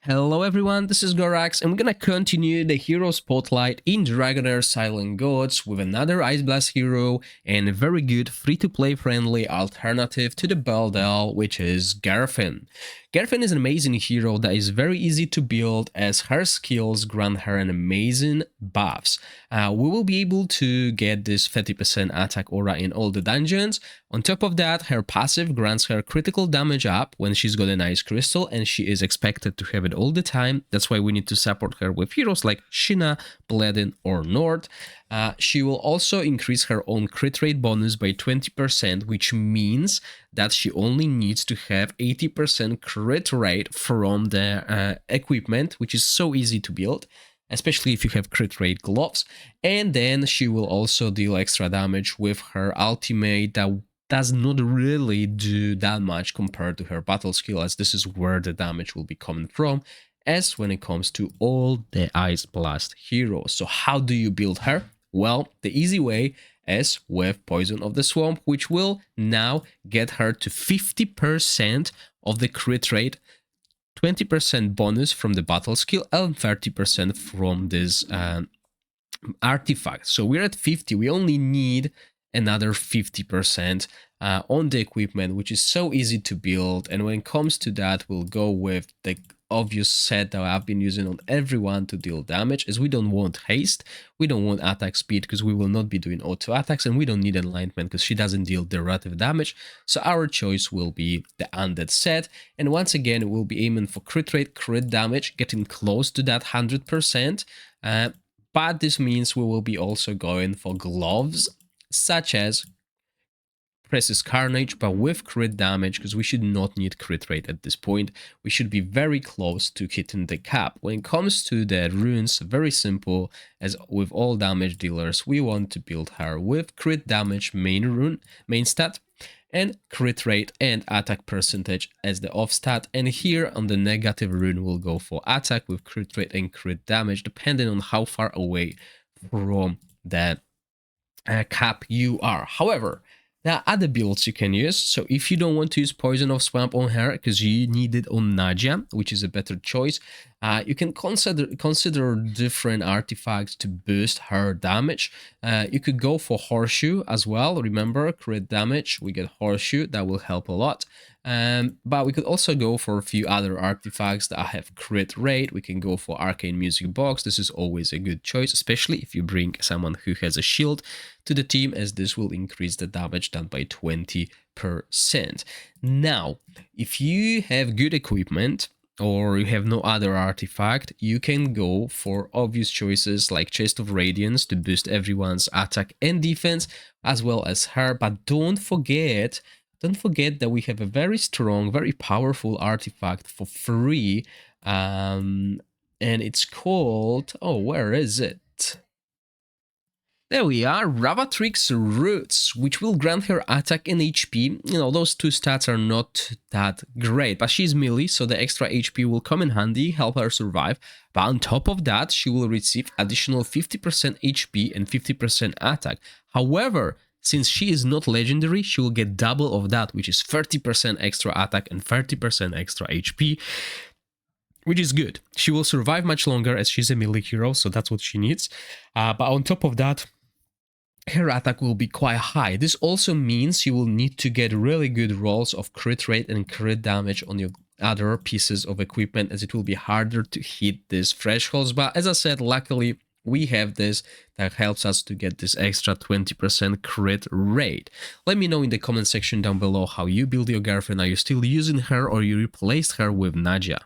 Hello everyone, this is Gorax and we're gonna continue the hero spotlight in DragonHeir Silent Gods with another Ice Blast hero and a very good free-to-play friendly alternative to the Beldel, which is Gerthin. Gerthin is an amazing hero that is very easy to build as her skills grant her an amazing buffs. We will be able to get this 30% attack aura in all the dungeons. On top of that, her passive grants her critical damage up when she's got an ice crystal and she is expected to have it all the time. That's why we need to support her with heroes like Shina, Bledin or Nord. She will also increase her own crit rate bonus by 20%, which means that she only needs to have 80% crit rate from the equipment, which is so easy to build, especially if you have crit rate gloves. And then she will also deal extra damage with her ultimate that does not really do that much compared to her battle skill, as this is where the damage will be coming from, as when it comes to all the Ice Blast heroes. So how do you build her? Well, the easy way is with Poison of the Swamp, which will now get her to 50% of the crit rate, 20% bonus from the battle skill, and 30% from this artifact. So we're at 50, we only need another 50% on the equipment, which is so easy to build. And when it comes to that, we'll go with the obvious set that I've been using on everyone to deal damage, as we don't want haste, we don't want attack speed because we will not be doing auto attacks, and we don't need enlightenment because she doesn't deal derivative damage. So our choice will be the undead set, and once again we'll be aiming for crit rate, crit damage, getting close to that 100%, but this means we will be also going for gloves such as Precious Carnage, but with crit damage, because we should not need crit rate at this point. We should be very close to hitting the cap. When it comes to the runes, very simple, as with all damage dealers, we want to build her with crit damage main rune, main stat, and crit rate and attack percentage as the off stat. And here on the negative rune, we'll go for attack with crit rate and crit damage, depending on how far away from the cap you are. However, there are other builds you can use. So if you don't want to use Poison of Swamp on her because you need it on Nadia, which is a better choice, you can consider different artifacts to boost her damage. You could go for Horseshoe as well. Remember, crit damage, we get Horseshoe, that will help a lot. But we could also go for a few other artifacts that have crit rate. We can go for Arcane Music Box. This is always a good choice, especially if you bring someone who has a shield to the team, as this will increase the damage done by 20%. Now, if you have good equipment or you have no other artifact, you can go for obvious choices like Chest of Radiance to boost everyone's attack and defense, as well as her. But don't forget that we have a very strong, very powerful artifact for free, and it's called, oh, where is it? There we are, Ravatrix Roots, which will grant her attack and HP. You know, those two stats are not that great, but she's melee, so the extra HP will come in handy, help her survive. But on top of that, she will receive additional 50% HP and 50% attack. However, since she is not legendary, she will get double of that, which is 30% extra attack and 30% extra HP, which is good. She will survive much longer as she's a melee hero, so that's what she needs. But on top of that, her attack will be quite high. This also means you will need to get really good rolls of crit rate and crit damage on your other pieces of equipment, as it will be harder to hit these thresholds. But as I said, luckily, we have this that helps us to get this extra 20% crit rate. Let me know in the comment section down below how you build your Gerthin. Are you still using her or you replaced her with Nadia?